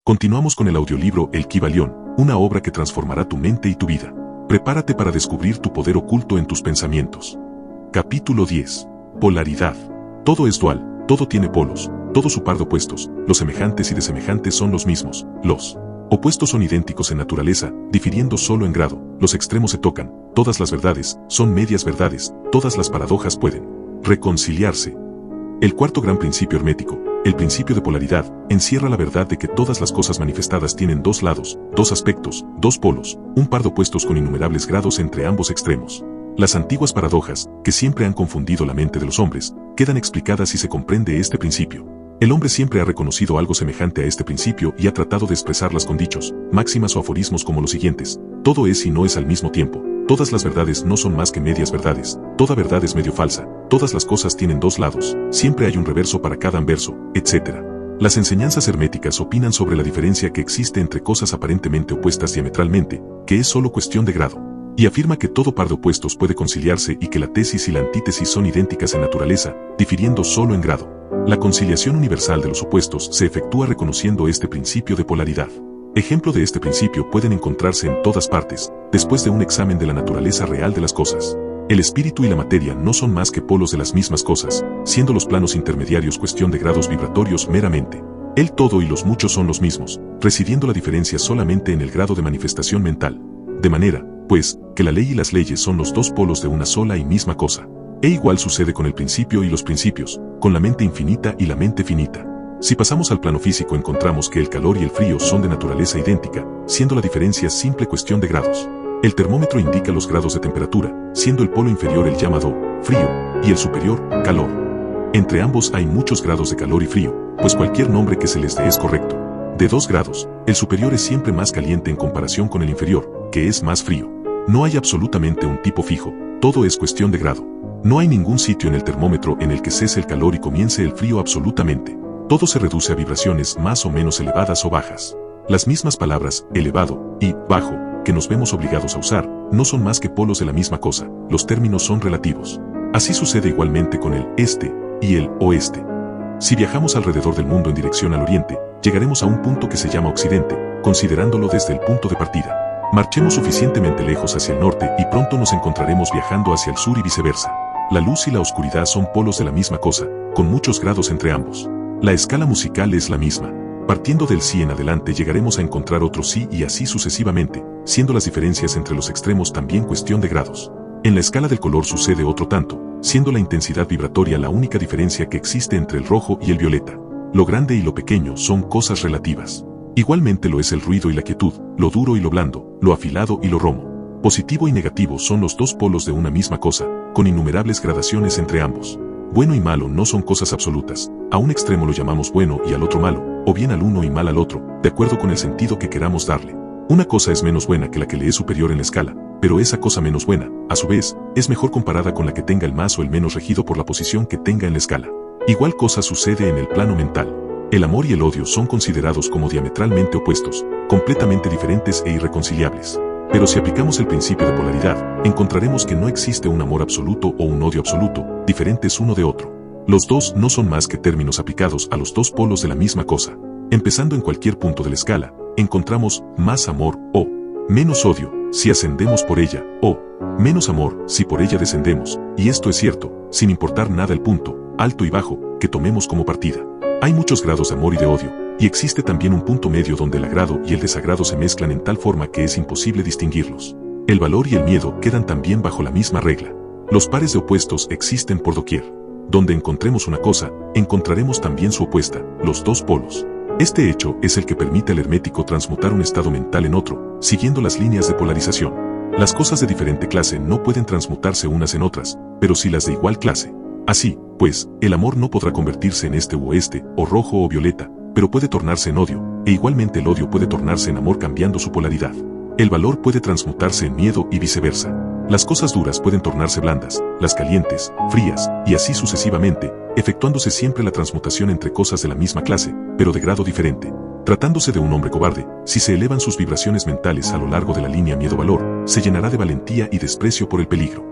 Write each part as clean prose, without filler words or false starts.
Continuamos con el audiolibro El Kybalión, una obra que transformará tu mente y tu vida. Prepárate para descubrir tu poder oculto en tus pensamientos. Capítulo 10. Polaridad. Todo es dual, todo tiene polos, todo su par de opuestos, los semejantes y desemejantes son los mismos, los opuestos son idénticos en naturaleza, difiriendo solo en grado, los extremos se tocan, todas las verdades son medias verdades, todas las paradojas pueden reconciliarse. El cuarto gran principio hermético, el principio de polaridad, encierra la verdad de que todas las cosas manifestadas tienen dos lados, dos aspectos, dos polos, un par de opuestos con innumerables grados entre ambos extremos. Las antiguas paradojas, que siempre han confundido la mente de los hombres, quedan explicadas si se comprende este principio. El hombre siempre ha reconocido algo semejante a este principio y ha tratado de expresarlas con dichos, máximas o aforismos como los siguientes: todo es y no es al mismo tiempo, todas las verdades no son más que medias verdades, toda verdad es medio falsa, todas las cosas tienen dos lados, siempre hay un reverso para cada anverso, etc. Las enseñanzas herméticas opinan sobre la diferencia que existe entre cosas aparentemente opuestas diametralmente, que es solo cuestión de grado, y afirma que todo par de opuestos puede conciliarse y que la tesis y la antítesis son idénticas en naturaleza, difiriendo solo en grado. La conciliación universal de los opuestos se efectúa reconociendo este principio de polaridad. Ejemplo de este principio pueden encontrarse en todas partes, después de un examen de la naturaleza real de las cosas. El espíritu y la materia no son más que polos de las mismas cosas, siendo los planos intermediarios cuestión de grados vibratorios meramente. El todo y los muchos son los mismos, residiendo la diferencia solamente en el grado de manifestación mental. De manera, pues, que la ley y las leyes son los dos polos de una sola y misma cosa. E igual sucede con el principio y los principios, con la mente infinita y la mente finita. Si pasamos al plano físico encontramos que el calor y el frío son de naturaleza idéntica, siendo la diferencia simple cuestión de grados. El termómetro indica los grados de temperatura, siendo el polo inferior el llamado frío, y el superior, calor. Entre ambos hay muchos grados de calor y frío, pues cualquier nombre que se les dé es correcto. De 2 grados, el superior es siempre más caliente en comparación con el inferior, que es más frío. No hay absolutamente un tipo fijo, todo es cuestión de grado. No hay ningún sitio en el termómetro en el que cese el calor y comience el frío absolutamente. Todo se reduce a vibraciones más o menos elevadas o bajas. Las mismas palabras, elevado y bajo, que nos vemos obligados a usar, no son más que polos de la misma cosa, los términos son relativos. Así sucede igualmente con el este y el oeste. Si viajamos alrededor del mundo en dirección al oriente, llegaremos a un punto que se llama occidente, considerándolo desde el punto de partida. Marchemos suficientemente lejos hacia el norte y pronto nos encontraremos viajando hacia el sur y viceversa. La luz y la oscuridad son polos de la misma cosa, con muchos grados entre ambos. La escala musical es la misma. Partiendo del si en adelante llegaremos a encontrar otro si y así sucesivamente, siendo las diferencias entre los extremos también cuestión de grados. En la escala del color sucede otro tanto, siendo la intensidad vibratoria la única diferencia que existe entre el rojo y el violeta. Lo grande y lo pequeño son cosas relativas. Igualmente lo es el ruido y la quietud, lo duro y lo blando, lo afilado y lo romo. Positivo y negativo son los dos polos de una misma cosa, con innumerables gradaciones entre ambos. Bueno y malo no son cosas absolutas, a un extremo lo llamamos bueno y al otro malo, o bien al uno y mal al otro, de acuerdo con el sentido que queramos darle. Una cosa es menos buena que la que le es superior en la escala, pero esa cosa menos buena, a su vez, es mejor comparada con la que tenga el más o el menos regido por la posición que tenga en la escala. Igual cosa sucede en el plano mental. El amor y el odio son considerados como diametralmente opuestos, completamente diferentes e irreconciliables. Pero si aplicamos el principio de polaridad, encontraremos que no existe un amor absoluto o un odio absoluto, diferentes uno de otro. Los dos no son más que términos aplicados a los dos polos de la misma cosa. Empezando en cualquier punto de la escala, encontramos más amor o menos odio, si ascendemos por ella, o menos amor, si por ella descendemos, y esto es cierto, sin importar nada el punto, alto y bajo, que tomemos como partida. Hay muchos grados de amor y de odio, y existe también un punto medio donde el agrado y el desagrado se mezclan en tal forma que es imposible distinguirlos. El valor y el miedo quedan también bajo la misma regla. Los pares de opuestos existen por doquier. Donde encontremos una cosa, encontraremos también su opuesta, los dos polos. Este hecho es el que permite al hermético transmutar un estado mental en otro, siguiendo las líneas de polarización. Las cosas de diferente clase no pueden transmutarse unas en otras, pero sí las de igual clase. Así, pues, el amor no podrá convertirse en este u oeste, o rojo o violeta, pero puede tornarse en odio, e igualmente el odio puede tornarse en amor cambiando su polaridad. El valor puede transmutarse en miedo y viceversa. Las cosas duras pueden tornarse blandas, las calientes, frías, y así sucesivamente, efectuándose siempre la transmutación entre cosas de la misma clase, pero de grado diferente. Tratándose de un hombre cobarde, si se elevan sus vibraciones mentales a lo largo de la línea miedo-valor, se llenará de valentía y desprecio por el peligro.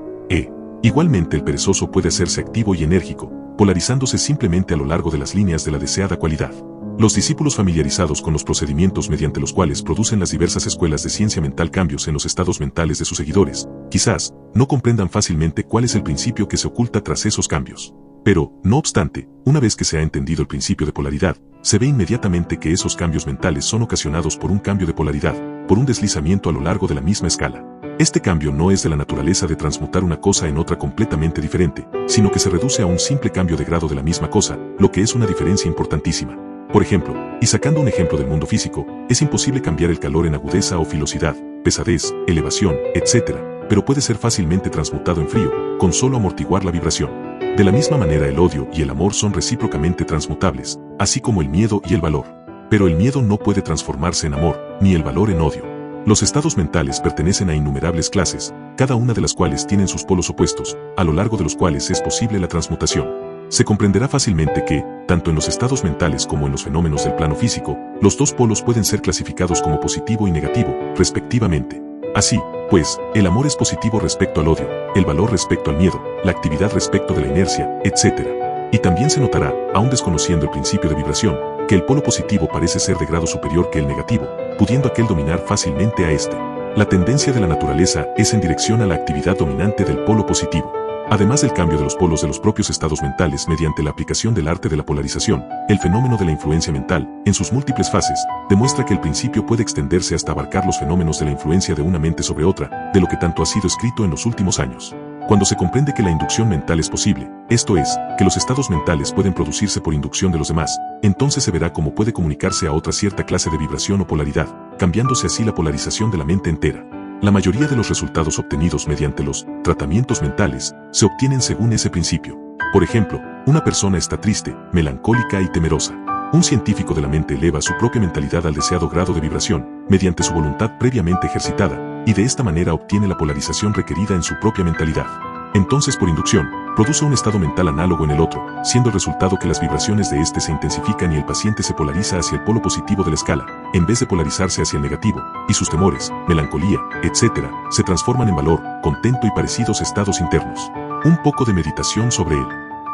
Igualmente el perezoso puede hacerse activo y enérgico, polarizándose simplemente a lo largo de las líneas de la deseada cualidad. Los discípulos familiarizados con los procedimientos mediante los cuales producen las diversas escuelas de ciencia mental cambios en los estados mentales de sus seguidores, quizás, no comprendan fácilmente cuál es el principio que se oculta tras esos cambios. Pero, no obstante, una vez que se ha entendido el principio de polaridad, se ve inmediatamente que esos cambios mentales son ocasionados por un cambio de polaridad, por un deslizamiento a lo largo de la misma escala. Este cambio no es de la naturaleza de transmutar una cosa en otra completamente diferente, sino que se reduce a un simple cambio de grado de la misma cosa, lo que es una diferencia importantísima. Por ejemplo, y sacando un ejemplo del mundo físico, es imposible cambiar el calor en agudeza o filosidad, pesadez, elevación, etc., pero puede ser fácilmente transmutado en frío, con solo amortiguar la vibración. De la misma manera el odio y el amor son recíprocamente transmutables, así como el miedo y el valor. Pero el miedo no puede transformarse en amor, ni el valor en odio. Los estados mentales pertenecen a innumerables clases, cada una de las cuales tienen sus polos opuestos, a lo largo de los cuales es posible la transmutación. Se comprenderá fácilmente que, tanto en los estados mentales como en los fenómenos del plano físico, los dos polos pueden ser clasificados como positivo y negativo, respectivamente. Así, pues, el amor es positivo respecto al odio, el valor respecto al miedo, la actividad respecto de la inercia, etc. Y también se notará, aún desconociendo el principio de vibración, que el polo positivo parece ser de grado superior que el negativo, pudiendo aquel dominar fácilmente a este. La tendencia de la naturaleza es en dirección a la actividad dominante del polo positivo. Además del cambio de los polos de los propios estados mentales mediante la aplicación del arte de la polarización, el fenómeno de la influencia mental, en sus múltiples fases, demuestra que el principio puede extenderse hasta abarcar los fenómenos de la influencia de una mente sobre otra, de lo que tanto ha sido escrito en los últimos años. Cuando se comprende que la inducción mental es posible, esto es, que los estados mentales pueden producirse por inducción de los demás, entonces se verá cómo puede comunicarse a otra cierta clase de vibración o polaridad, cambiándose así la polarización de la mente entera. La mayoría de los resultados obtenidos mediante los tratamientos mentales se obtienen según ese principio. Por ejemplo, una persona está triste, melancólica y temerosa. Un científico de la mente eleva su propia mentalidad al deseado grado de vibración, mediante su voluntad previamente ejercitada, y de esta manera obtiene la polarización requerida en su propia mentalidad. Entonces, por inducción, produce un estado mental análogo en el otro, siendo el resultado que las vibraciones de este se intensifican y el paciente se polariza hacia el polo positivo de la escala, en vez de polarizarse hacia el negativo, y sus temores, melancolía, etc., se transforman en valor, contento y parecidos estados internos. Un poco de meditación sobre él.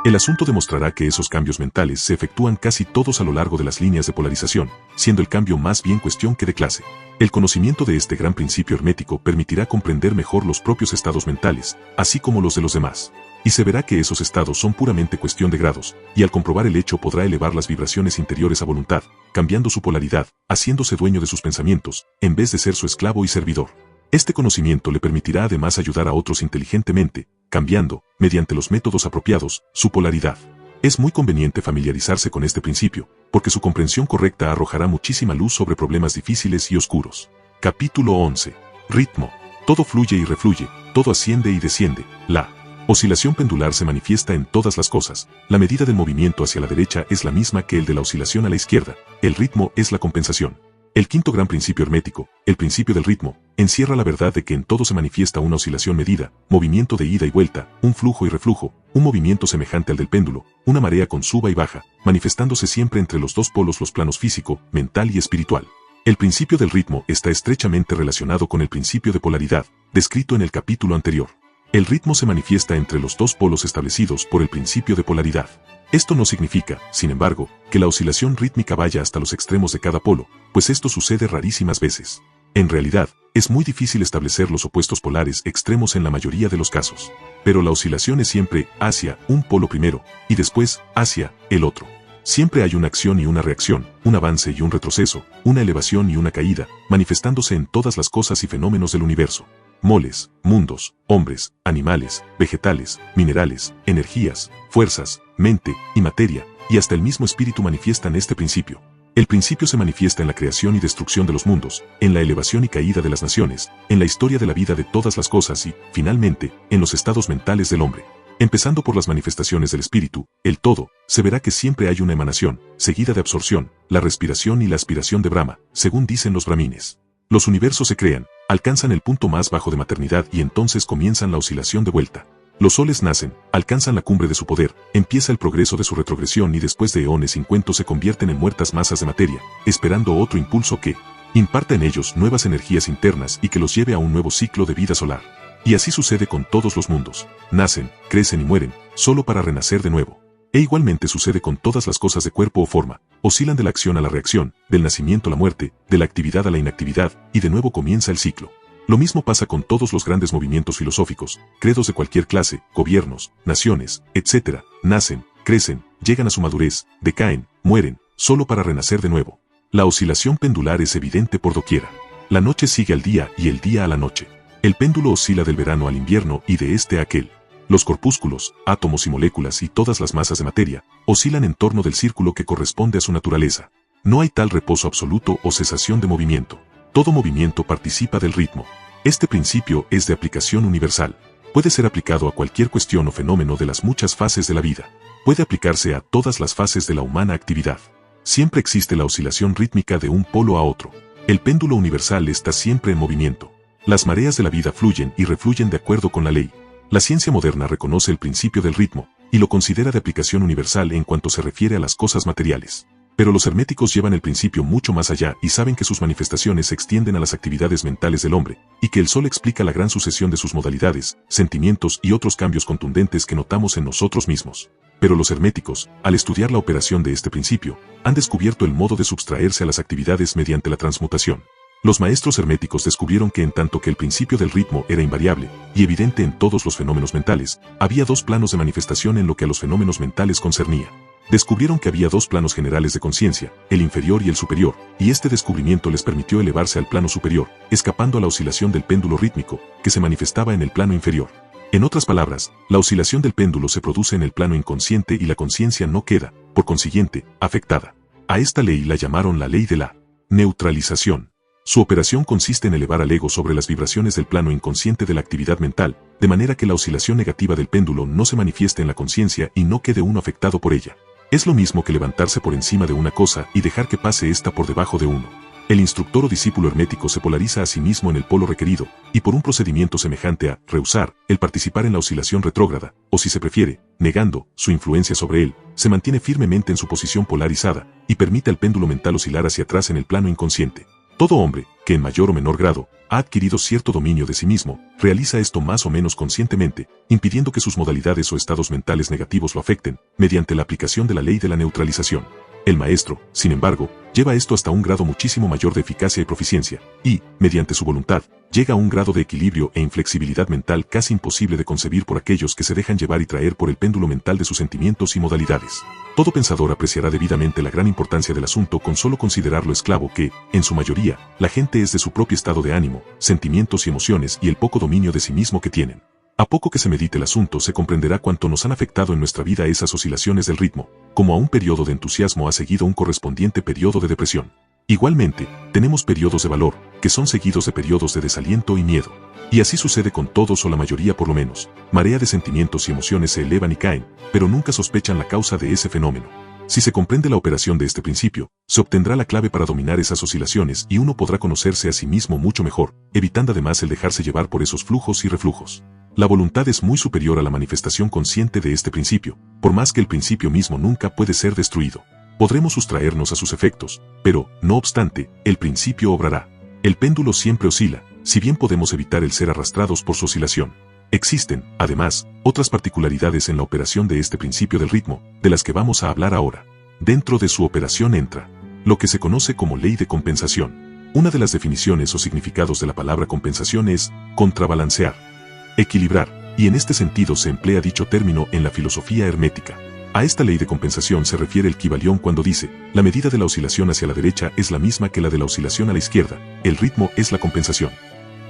El asunto demostrará que esos cambios mentales se efectúan casi todos a lo largo de las líneas de polarización, siendo el cambio más bien cuestión que de clase. El conocimiento de este gran principio hermético permitirá comprender mejor los propios estados mentales, así como los de los demás. Y se verá que esos estados son puramente cuestión de grados, y al comprobar el hecho podrá elevar las vibraciones interiores a voluntad, cambiando su polaridad, haciéndose dueño de sus pensamientos, en vez de ser su esclavo y servidor. Este conocimiento le permitirá además ayudar a otros inteligentemente, cambiando, mediante los métodos apropiados, su polaridad. Es muy conveniente familiarizarse con este principio, porque su comprensión correcta arrojará muchísima luz sobre problemas difíciles y oscuros. Capítulo 11. Ritmo. Todo fluye y refluye, todo asciende y desciende. La oscilación pendular se manifiesta en todas las cosas. La medida del movimiento hacia la derecha es la misma que el de la oscilación a la izquierda. El ritmo es la compensación. El quinto gran principio hermético, el principio del ritmo, encierra la verdad de que en todo se manifiesta una oscilación medida, movimiento de ida y vuelta, un flujo y reflujo, un movimiento semejante al del péndulo, una marea con suba y baja, manifestándose siempre entre los dos polos, los planos físico, mental y espiritual. El principio del ritmo está estrechamente relacionado con el principio de polaridad, descrito en el capítulo anterior. El ritmo se manifiesta entre los dos polos establecidos por el principio de polaridad. Esto no significa, sin embargo, que la oscilación rítmica vaya hasta los extremos de cada polo, pues esto sucede rarísimas veces. En realidad, es muy difícil establecer los opuestos polares extremos en la mayoría de los casos. Pero la oscilación es siempre hacia un polo primero, y después hacia el otro. Siempre hay una acción y una reacción, un avance y un retroceso, una elevación y una caída, manifestándose en todas las cosas y fenómenos del universo. Moles, mundos, hombres, animales, vegetales, minerales, energías, fuerzas, mente y materia, y hasta el mismo espíritu manifiestan este principio. El principio se manifiesta en la creación y destrucción de los mundos, en la elevación y caída de las naciones, en la historia de la vida de todas las cosas y, finalmente, en los estados mentales del hombre. Empezando por las manifestaciones del espíritu, el todo, se verá que siempre hay una emanación, seguida de absorción, la respiración y la aspiración de Brahma, según dicen los brahmines. Los universos se crean, alcanzan el punto más bajo de maternidad y entonces comienzan la oscilación de vuelta. Los soles nacen, alcanzan la cumbre de su poder, empieza el progreso de su retrogresión y después de eones incuentos se convierten en muertas masas de materia, esperando otro impulso que imparta en ellos nuevas energías internas y que los lleve a un nuevo ciclo de vida solar. Y así sucede con todos los mundos. Nacen, crecen y mueren, solo para renacer de nuevo. E igualmente sucede con todas las cosas de cuerpo o forma, oscilan de la acción a la reacción, del nacimiento a la muerte, de la actividad a la inactividad, y de nuevo comienza el ciclo. Lo mismo pasa con todos los grandes movimientos filosóficos, credos de cualquier clase, gobiernos, naciones, etc. Nacen, crecen, llegan a su madurez, decaen, mueren, solo para renacer de nuevo. La oscilación pendular es evidente por doquiera. La noche sigue al día y el día a la noche. El péndulo oscila del verano al invierno y de este a aquel. Los corpúsculos, átomos y moléculas y todas las masas de materia, oscilan en torno del círculo que corresponde a su naturaleza. No hay tal reposo absoluto o cesación de movimiento. Todo movimiento participa del ritmo. Este principio es de aplicación universal. Puede ser aplicado a cualquier cuestión o fenómeno de las muchas fases de la vida. Puede aplicarse a todas las fases de la humana actividad. Siempre existe la oscilación rítmica de un polo a otro. El péndulo universal está siempre en movimiento. Las mareas de la vida fluyen y refluyen de acuerdo con la ley. La ciencia moderna reconoce el principio del ritmo, y lo considera de aplicación universal en cuanto se refiere a las cosas materiales. Pero los herméticos llevan el principio mucho más allá y saben que sus manifestaciones se extienden a las actividades mentales del hombre, y que el sol explica la gran sucesión de sus modalidades, sentimientos y otros cambios contundentes que notamos en nosotros mismos. Pero los herméticos, al estudiar la operación de este principio, han descubierto el modo de subtraerse a las actividades mediante la transmutación. Los maestros herméticos descubrieron que en tanto que el principio del ritmo era invariable y evidente en todos los fenómenos mentales, había dos planos de manifestación en lo que a los fenómenos mentales concernía. Descubrieron que había dos planos generales de conciencia, el inferior y el superior, y este descubrimiento les permitió elevarse al plano superior, escapando a la oscilación del péndulo rítmico, que se manifestaba en el plano inferior. En otras palabras, la oscilación del péndulo se produce en el plano inconsciente y la conciencia no queda, por consiguiente, afectada. A esta ley la llamaron la ley de la neutralización. Su operación consiste en elevar al ego sobre las vibraciones del plano inconsciente de la actividad mental, de manera que la oscilación negativa del péndulo no se manifieste en la conciencia y no quede uno afectado por ella. Es lo mismo que levantarse por encima de una cosa y dejar que pase ésta por debajo de uno. El instructor o discípulo hermético se polariza a sí mismo en el polo requerido, y por un procedimiento semejante a rehusar el participar en la oscilación retrógrada, o si se prefiere, negando su influencia sobre él, se mantiene firmemente en su posición polarizada, y permite al péndulo mental oscilar hacia atrás en el plano inconsciente. Todo hombre, que en mayor o menor grado, ha adquirido cierto dominio de sí mismo, realiza esto más o menos conscientemente, impidiendo que sus modalidades o estados mentales negativos lo afecten, mediante la aplicación de la ley de la neutralización. El maestro, sin embargo, lleva esto hasta un grado muchísimo mayor de eficacia y proficiencia, y, mediante su voluntad, llega a un grado de equilibrio e inflexibilidad mental casi imposible de concebir por aquellos que se dejan llevar y traer por el péndulo mental de sus sentimientos y modalidades. Todo pensador apreciará debidamente la gran importancia del asunto con solo considerarlo esclavo que, en su mayoría, la gente es de su propio estado de ánimo, sentimientos y emociones y el poco dominio de sí mismo que tienen. A poco que se medite el asunto se comprenderá cuánto nos han afectado en nuestra vida esas oscilaciones del ritmo, como a un periodo de entusiasmo ha seguido un correspondiente periodo de depresión. Igualmente, tenemos periodos de valor, que son seguidos de periodos de desaliento y miedo. Y así sucede con todos o la mayoría por lo menos. Marea de sentimientos y emociones se elevan y caen, pero nunca sospechan la causa de ese fenómeno. Si se comprende la operación de este principio, se obtendrá la clave para dominar esas oscilaciones y uno podrá conocerse a sí mismo mucho mejor, evitando además el dejarse llevar por esos flujos y reflujos. La voluntad es muy superior a la manifestación consciente de este principio, por más que el principio mismo nunca puede ser destruido. Podremos sustraernos a sus efectos, pero, no obstante, el principio obrará. El péndulo siempre oscila, si bien podemos evitar el ser arrastrados por su oscilación. Existen, además, otras particularidades en la operación de este principio del ritmo, de las que vamos a hablar ahora. Dentro de su operación entra lo que se conoce como ley de compensación. Una de las definiciones o significados de la palabra compensación es contrabalancear, equilibrar, y en este sentido se emplea dicho término en la filosofía hermética. A esta ley de compensación se refiere el Kybalión cuando dice, la medida de la oscilación hacia la derecha es la misma que la de la oscilación a la izquierda, el ritmo es la compensación.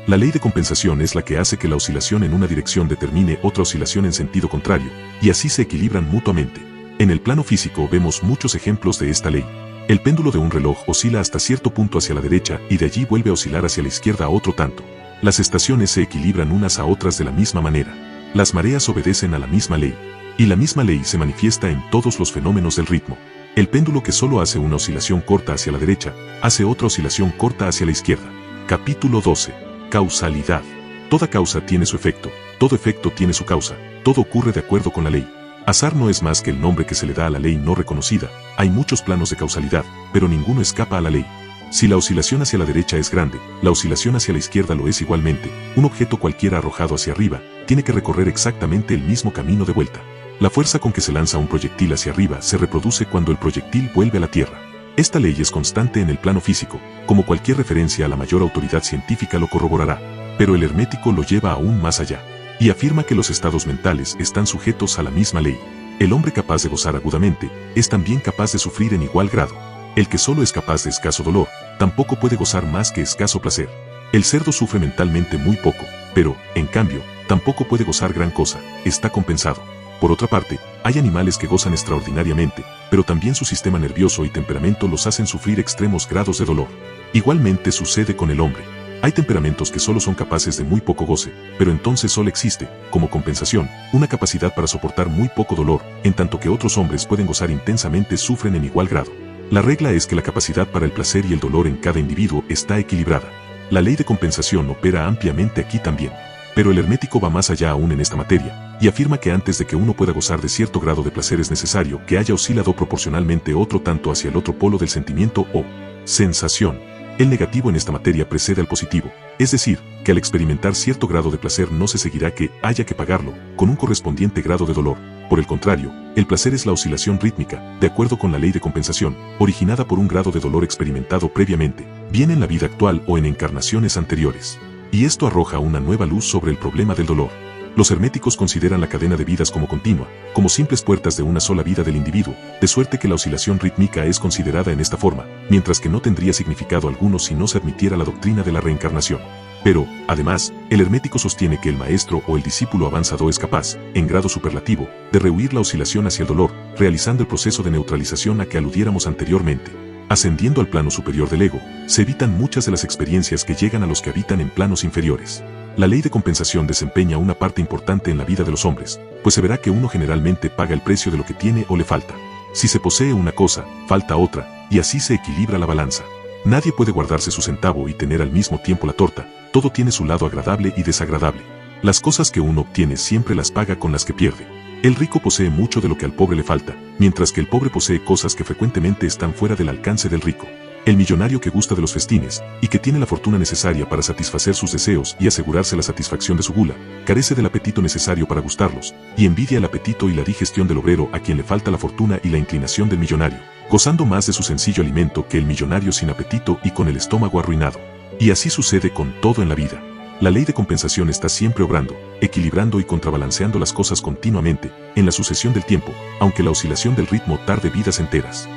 La ley de compensación es la que hace que la oscilación en una dirección determine otra oscilación en sentido contrario, y así se equilibran mutuamente. En el plano físico vemos muchos ejemplos de esta ley. El péndulo de un reloj oscila hasta cierto punto hacia la derecha y de allí vuelve a oscilar hacia la izquierda a otro tanto. Las estaciones se equilibran unas a otras de la misma manera. Las mareas obedecen a la misma ley. Y la misma ley se manifiesta en todos los fenómenos del ritmo. El péndulo que solo hace una oscilación corta hacia la derecha, hace otra oscilación corta hacia la izquierda. Capítulo 12. Causalidad. Toda causa tiene su efecto, todo efecto tiene su causa, todo ocurre de acuerdo con la ley. Azar no es más que el nombre que se le da a la ley no reconocida. Hay muchos planos de causalidad, pero ninguno escapa a la ley. Si la oscilación hacia la derecha es grande, la oscilación hacia la izquierda lo es igualmente. Un objeto cualquiera arrojado hacia arriba, tiene que recorrer exactamente el mismo camino de vuelta. La fuerza con que se lanza un proyectil hacia arriba se reproduce cuando el proyectil vuelve a la Tierra. Esta ley es constante en el plano físico, como cualquier referencia a la mayor autoridad científica lo corroborará, pero el hermético lo lleva aún más allá, y afirma que los estados mentales están sujetos a la misma ley. El hombre capaz de gozar agudamente, es también capaz de sufrir en igual grado. El que solo es capaz de escaso dolor, tampoco puede gozar más que escaso placer. El cerdo sufre mentalmente muy poco, pero, en cambio, tampoco puede gozar gran cosa, está compensado. Por otra parte, hay animales que gozan extraordinariamente, pero también su sistema nervioso y temperamento los hacen sufrir extremos grados de dolor. Igualmente sucede con el hombre. Hay temperamentos que solo son capaces de muy poco goce, pero entonces solo existe, como compensación, una capacidad para soportar muy poco dolor, en tanto que otros hombres pueden gozar intensamente sufren en igual grado. La regla es que la capacidad para el placer y el dolor en cada individuo está equilibrada. La ley de compensación opera ampliamente aquí también. Pero el hermético va más allá aún en esta materia, y afirma que antes de que uno pueda gozar de cierto grado de placer es necesario que haya oscilado proporcionalmente otro tanto hacia el otro polo del sentimiento o sensación. El negativo en esta materia precede al positivo, es decir, que al experimentar cierto grado de placer no se seguirá que haya que pagarlo, con un correspondiente grado de dolor. Por el contrario, el placer es la oscilación rítmica, de acuerdo con la ley de compensación, originada por un grado de dolor experimentado previamente, bien en la vida actual o en encarnaciones anteriores. Y esto arroja una nueva luz sobre el problema del dolor. Los herméticos consideran la cadena de vidas como continua, como simples puertas de una sola vida del individuo, de suerte que la oscilación rítmica es considerada en esta forma, mientras que no tendría significado alguno si no se admitiera la doctrina de la reencarnación. Pero, además, el hermético sostiene que el maestro o el discípulo avanzado es capaz, en grado superlativo, de rehuir la oscilación hacia el dolor, realizando el proceso de neutralización a que aludiéramos anteriormente. Ascendiendo al plano superior del ego, se evitan muchas de las experiencias que llegan a los que habitan en planos inferiores. La ley de compensación desempeña una parte importante en la vida de los hombres, pues se verá que uno generalmente paga el precio de lo que tiene o le falta. Si se posee una cosa, falta otra, y así se equilibra la balanza. Nadie puede guardarse su centavo y tener al mismo tiempo la torta, todo tiene su lado agradable y desagradable. Las cosas que uno obtiene siempre las paga con las que pierde. El rico posee mucho de lo que al pobre le falta, mientras que el pobre posee cosas que frecuentemente están fuera del alcance del rico. El millonario que gusta de los festines, y que tiene la fortuna necesaria para satisfacer sus deseos y asegurarse la satisfacción de su gula, carece del apetito necesario para gustarlos, y envidia el apetito y la digestión del obrero a quien le falta la fortuna y la inclinación del millonario, gozando más de su sencillo alimento que el millonario sin apetito y con el estómago arruinado. Y así sucede con todo en la vida. La ley de compensación está siempre obrando, equilibrando y contrabalanceando las cosas continuamente, en la sucesión del tiempo, aunque la oscilación del ritmo tarde vidas enteras.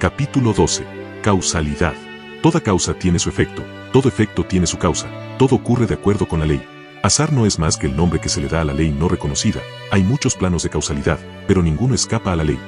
Capítulo 12. Causalidad. Toda causa tiene su efecto, todo efecto tiene su causa, todo ocurre de acuerdo con la ley. Azar no es más que el nombre que se le da a la ley no reconocida, hay muchos planos de causalidad, pero ninguno escapa a la ley.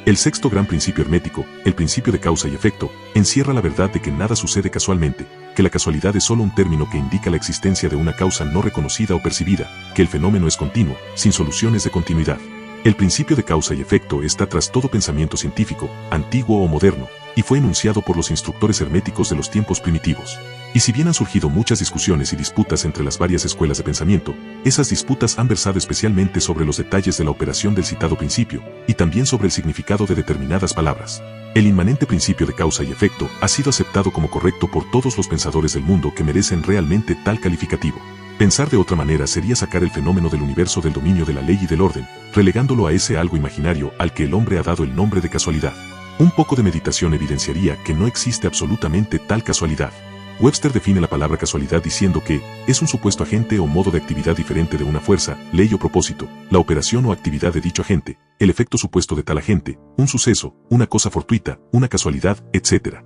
El sexto gran principio hermético, el principio de causa y efecto, encierra la verdad de que nada sucede casualmente, que la casualidad es solo un término que indica la existencia de una causa no reconocida o percibida, que el fenómeno es continuo, sin soluciones de continuidad. El principio de causa y efecto está tras todo pensamiento científico, antiguo o moderno, y fue enunciado por los instructores herméticos de los tiempos primitivos. Y si bien han surgido muchas discusiones y disputas entre las varias escuelas de pensamiento, esas disputas han versado especialmente sobre los detalles de la operación del citado principio, y también sobre el significado de determinadas palabras. El inmanente principio de causa y efecto ha sido aceptado como correcto por todos los pensadores del mundo que merecen realmente tal calificativo. Pensar de otra manera sería sacar el fenómeno del universo del dominio de la ley y del orden, relegándolo a ese algo imaginario al que el hombre ha dado el nombre de casualidad. Un poco de meditación evidenciaría que no existe absolutamente tal casualidad. Webster define la palabra casualidad diciendo que es un supuesto agente o modo de actividad diferente de una fuerza, ley o propósito, la operación o actividad de dicho agente, el efecto supuesto de tal agente, un suceso, una cosa fortuita, una casualidad, etc.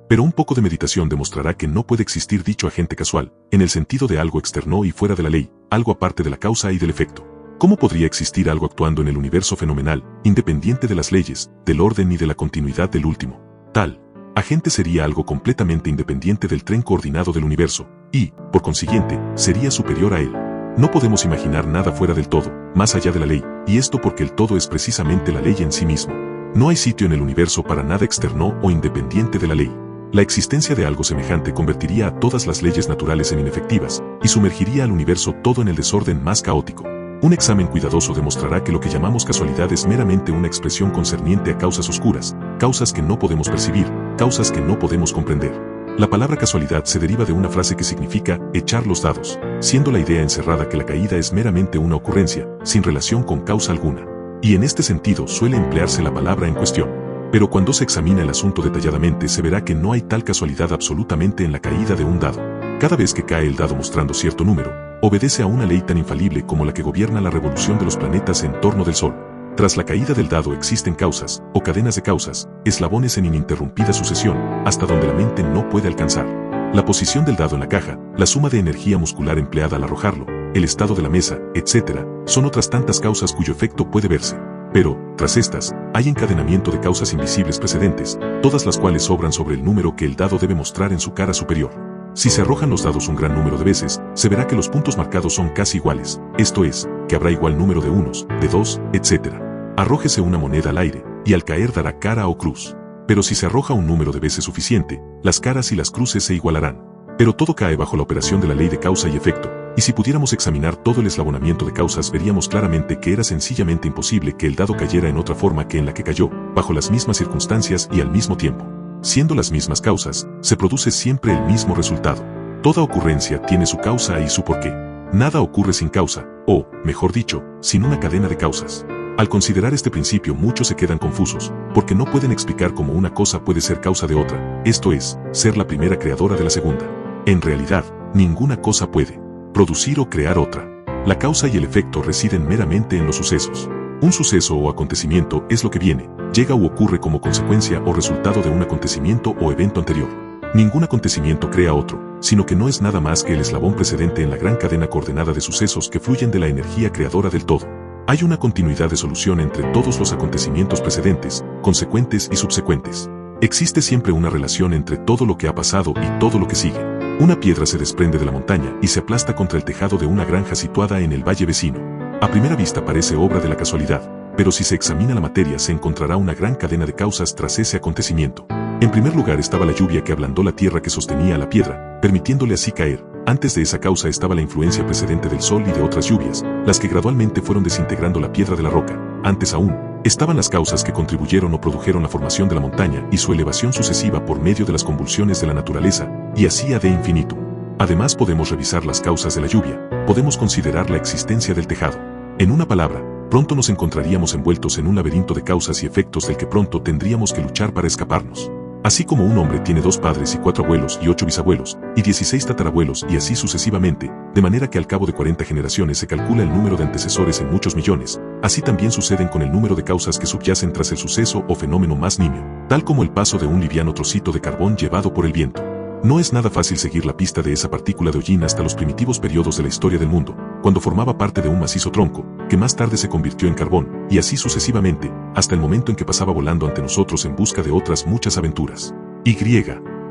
Pero un poco de meditación demostrará que no puede existir dicho agente casual, en el sentido de algo externo y fuera de la ley, algo aparte de la causa y del efecto. ¿Cómo podría existir algo actuando en el universo fenomenal, independiente de las leyes, del orden y de la continuidad del último? Tal agente sería algo completamente independiente del tren coordinado del universo, y, por consiguiente, sería superior a él. No podemos imaginar nada fuera del todo, más allá de la ley, y esto porque el todo es precisamente la ley en sí mismo. No hay sitio en el universo para nada externo o independiente de la ley. La existencia de algo semejante convertiría a todas las leyes naturales en inefectivas, y sumergiría al universo todo en el desorden más caótico. Un examen cuidadoso demostrará que lo que llamamos casualidad es meramente una expresión concerniente a causas oscuras, causas que no podemos percibir, causas que no podemos comprender. La palabra casualidad se deriva de una frase que significa echar los dados, siendo la idea encerrada que la caída es meramente una ocurrencia, sin relación con causa alguna. Y en este sentido suele emplearse la palabra en cuestión. Pero cuando se examina el asunto detalladamente se verá que no hay tal casualidad absolutamente en la caída de un dado. Cada vez que cae el dado mostrando cierto número, obedece a una ley tan infalible como la que gobierna la revolución de los planetas en torno del Sol. Tras la caída del dado existen causas, o cadenas de causas, eslabones en ininterrumpida sucesión, hasta donde la mente no puede alcanzar. La posición del dado en la caja, la suma de energía muscular empleada al arrojarlo, el estado de la mesa, etc., son otras tantas causas cuyo efecto puede verse. Pero, tras estas, hay encadenamiento de causas invisibles precedentes, todas las cuales obran sobre el número que el dado debe mostrar en su cara superior. Si se arrojan los dados un gran número de veces, se verá que los puntos marcados son casi iguales, esto es, que habrá igual número de unos, de dos, etc. Arrójese una moneda al aire, y al caer dará cara o cruz. Pero si se arroja un número de veces suficiente, las caras y las cruces se igualarán. Pero todo cae bajo la operación de la ley de causa y efecto, y si pudiéramos examinar todo el eslabonamiento de causas veríamos claramente que era sencillamente imposible que el dado cayera en otra forma que en la que cayó, bajo las mismas circunstancias y al mismo tiempo. Siendo las mismas causas, se produce siempre el mismo resultado. Toda ocurrencia tiene su causa y su porqué. Nada ocurre sin causa, o, mejor dicho, sin una cadena de causas. Al considerar este principio muchos se quedan confusos, porque no pueden explicar cómo una cosa puede ser causa de otra, esto es, ser la primera creadora de la segunda. En realidad, ninguna cosa puede producir o crear otra. La causa y el efecto residen meramente en los sucesos. Un suceso o acontecimiento es lo que viene, llega u ocurre como consecuencia o resultado de un acontecimiento o evento anterior. Ningún acontecimiento crea otro, sino que no es nada más que el eslabón precedente en la gran cadena coordenada de sucesos que fluyen de la energía creadora del todo. Hay una continuidad de solución entre todos los acontecimientos precedentes, consecuentes y subsecuentes. Existe siempre una relación entre todo lo que ha pasado y todo lo que sigue. Una piedra se desprende de la montaña y se aplasta contra el tejado de una granja situada en el valle vecino. A primera vista parece obra de la casualidad, pero si se examina la materia se encontrará una gran cadena de causas tras ese acontecimiento. En primer lugar estaba la lluvia que ablandó la tierra que sostenía a la piedra, permitiéndole así caer. Antes de esa causa estaba la influencia precedente del sol y de otras lluvias, las que gradualmente fueron desintegrando la piedra de la roca. Antes aún, estaban las causas que contribuyeron o produjeron la formación de la montaña y su elevación sucesiva por medio de las convulsiones de la naturaleza, y así ad infinitum. Además podemos revisar las causas de la lluvia, podemos considerar la existencia del tejado. En una palabra, pronto nos encontraríamos envueltos en un laberinto de causas y efectos del que pronto tendríamos que luchar para escaparnos. Así como un hombre tiene 2 padres y 4 abuelos y 8 bisabuelos, y 16 tatarabuelos y así sucesivamente, de manera que al cabo de 40 generaciones se calcula el número de antecesores en muchos millones, así también suceden con el número de causas que subyacen tras el suceso o fenómeno más nimio, tal como el paso de un liviano trocito de carbón llevado por el viento. No es nada fácil seguir la pista de esa partícula de hollín hasta los primitivos periodos de la historia del mundo, cuando formaba parte de un macizo tronco, que más tarde se convirtió en carbón, y así sucesivamente, hasta el momento en que pasaba volando ante nosotros en busca de otras muchas aventuras.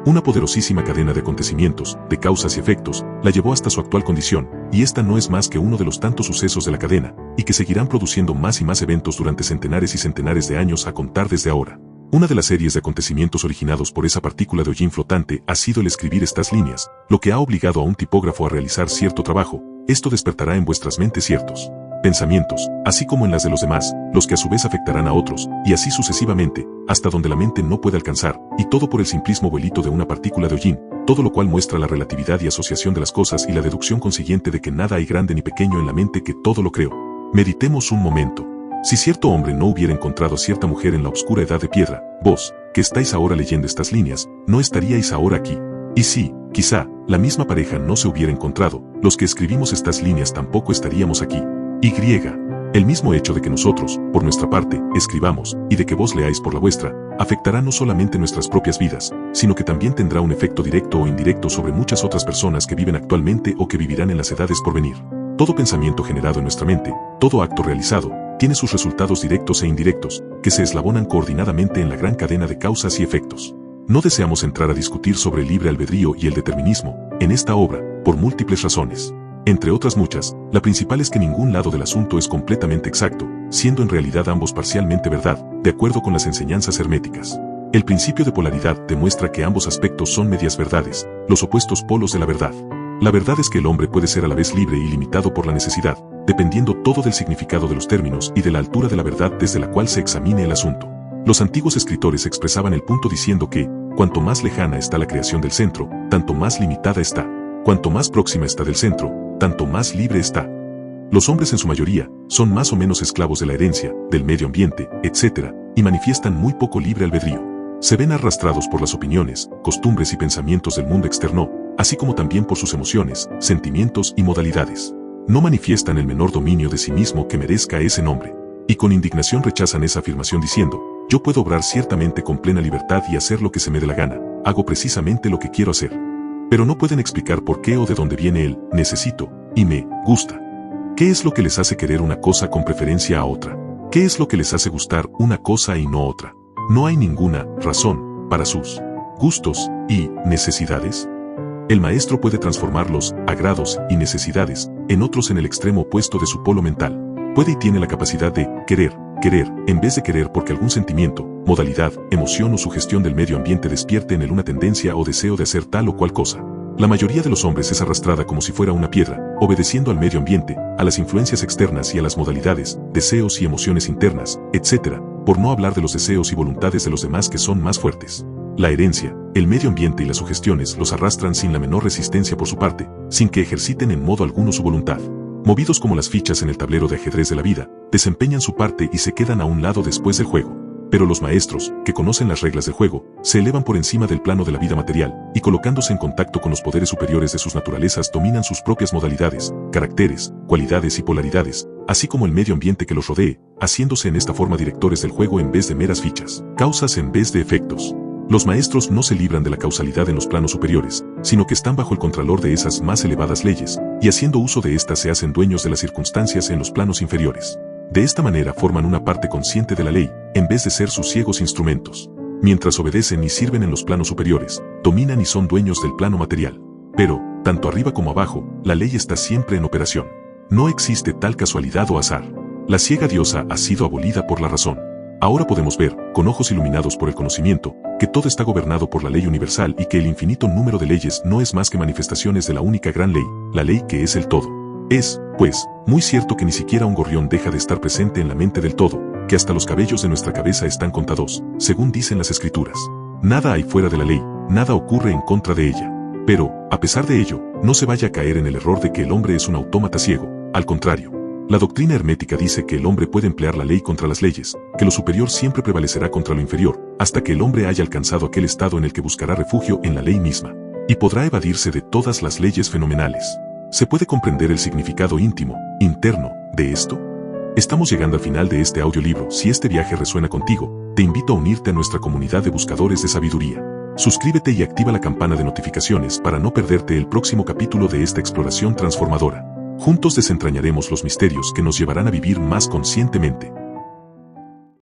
Una poderosísima cadena de acontecimientos, de causas y efectos, la llevó hasta su actual condición, y esta no es más que uno de los tantos sucesos de la cadena, y que seguirán produciendo más y más eventos durante centenares y centenares de años a contar desde ahora. Una de las series de acontecimientos originados por esa partícula de hollín flotante ha sido el escribir estas líneas, lo que ha obligado a un tipógrafo a realizar cierto trabajo. Esto despertará en vuestras mentes ciertos pensamientos, así como en las de los demás, los que a su vez afectarán a otros, y así sucesivamente, hasta donde la mente no puede alcanzar, y todo por el simplismo vuelito de una partícula de hollín, todo lo cual muestra la relatividad y asociación de las cosas y la deducción consiguiente de que nada hay grande ni pequeño en la mente que todo lo creó. Meditemos un momento. Si cierto hombre no hubiera encontrado a cierta mujer en la oscura edad de piedra, vos, que estáis ahora leyendo estas líneas, no estaríais ahora aquí. Y si, quizá, la misma pareja no se hubiera encontrado, los que escribimos estas líneas tampoco estaríamos aquí. El mismo hecho de que nosotros, por nuestra parte, escribamos, y de que vos leáis por la vuestra, afectará no solamente nuestras propias vidas, sino que también tendrá un efecto directo o indirecto sobre muchas otras personas que viven actualmente o que vivirán en las edades por venir. Todo pensamiento generado en nuestra mente, todo acto realizado, tiene sus resultados directos e indirectos, que se eslabonan coordinadamente en la gran cadena de causas y efectos. No deseamos entrar a discutir sobre el libre albedrío y el determinismo, en esta obra, por múltiples razones. Entre otras muchas, la principal es que ningún lado del asunto es completamente exacto, siendo en realidad ambos parcialmente verdad, de acuerdo con las enseñanzas herméticas. El principio de polaridad demuestra que ambos aspectos son medias verdades, los opuestos polos de la verdad. La verdad es que el hombre puede ser a la vez libre y limitado por la necesidad, dependiendo todo del significado de los términos y de la altura de la verdad desde la cual se examine el asunto. Los antiguos escritores expresaban el punto diciendo que, Cuanto más lejana está la creación del centro, tanto más limitada está. Cuanto más próxima está del centro, tanto más libre está. Los hombres en su mayoría son más o menos esclavos de la herencia, del medio ambiente, etc., y manifiestan muy poco libre albedrío. Se ven arrastrados por las opiniones, costumbres y pensamientos del mundo externo, así como también por sus emociones, sentimientos y modalidades. No manifiestan el menor dominio de sí mismo que merezca ese nombre. Y con indignación rechazan esa afirmación diciendo: yo puedo obrar ciertamente con plena libertad y hacer lo que se me dé la gana, hago precisamente lo que quiero hacer. Pero no pueden explicar por qué o de dónde viene el necesito y me gusta. ¿Qué es lo que les hace querer una cosa con preferencia a otra? ¿Qué es lo que les hace gustar una cosa y no otra? No hay ninguna razón para sus gustos y necesidades. El maestro puede transformar los agrados y necesidades en otros en el extremo opuesto de su polo mental. Puede y tiene la capacidad de querer, en vez de querer porque algún sentimiento, modalidad, emoción o sugestión del medio ambiente despierte en él una tendencia o deseo de hacer tal o cual cosa. La mayoría de los hombres es arrastrada como si fuera una piedra, obedeciendo al medio ambiente, a las influencias externas y a las modalidades, deseos y emociones internas, etc., por no hablar de los deseos y voluntades de los demás que son más fuertes. La herencia, el medio ambiente y las sugestiones los arrastran sin la menor resistencia por su parte, sin que ejerciten en modo alguno su voluntad. Movidos como las fichas en el tablero de ajedrez de la vida, desempeñan su parte y se quedan a un lado después del juego. Pero los maestros, que conocen las reglas del juego, se elevan por encima del plano de la vida material, y colocándose en contacto con los poderes superiores de sus naturalezas dominan sus propias modalidades, caracteres, cualidades y polaridades, así como el medio ambiente que los rodee, haciéndose en esta forma directores del juego en vez de meras fichas, causas en vez de efectos. Los maestros no se libran de la causalidad en los planos superiores, sino que están bajo el contralor de esas más elevadas leyes, y haciendo uso de estas se hacen dueños de las circunstancias en los planos inferiores. De esta manera forman una parte consciente de la ley, en vez de ser sus ciegos instrumentos. Mientras obedecen y sirven en los planos superiores, dominan y son dueños del plano material. Pero, tanto arriba como abajo, la ley está siempre en operación. No existe tal casualidad o azar. La ciega diosa ha sido abolida por la razón. Ahora podemos ver, con ojos iluminados por el conocimiento, que todo está gobernado por la ley universal y que el infinito número de leyes no es más que manifestaciones de la única gran ley, la ley que es el todo. Es, pues, muy cierto que ni siquiera un gorrión deja de estar presente en la mente del todo, que hasta los cabellos de nuestra cabeza están contados, según dicen las escrituras. Nada hay fuera de la ley, nada ocurre en contra de ella. Pero, a pesar de ello, no se vaya a caer en el error de que el hombre es un autómata ciego, al contrario. La doctrina hermética dice que el hombre puede emplear la ley contra las leyes, que lo superior siempre prevalecerá contra lo inferior, hasta que el hombre haya alcanzado aquel estado en el que buscará refugio en la ley misma, y podrá evadirse de todas las leyes fenomenales. ¿Se puede comprender el significado íntimo, interno, de esto? Estamos llegando al final de este audiolibro. Si este viaje resuena contigo, te invito a unirte a nuestra comunidad de buscadores de sabiduría. Suscríbete y activa la campana de notificaciones para no perderte el próximo capítulo de esta exploración transformadora. Juntos desentrañaremos los misterios que nos llevarán a vivir más conscientemente.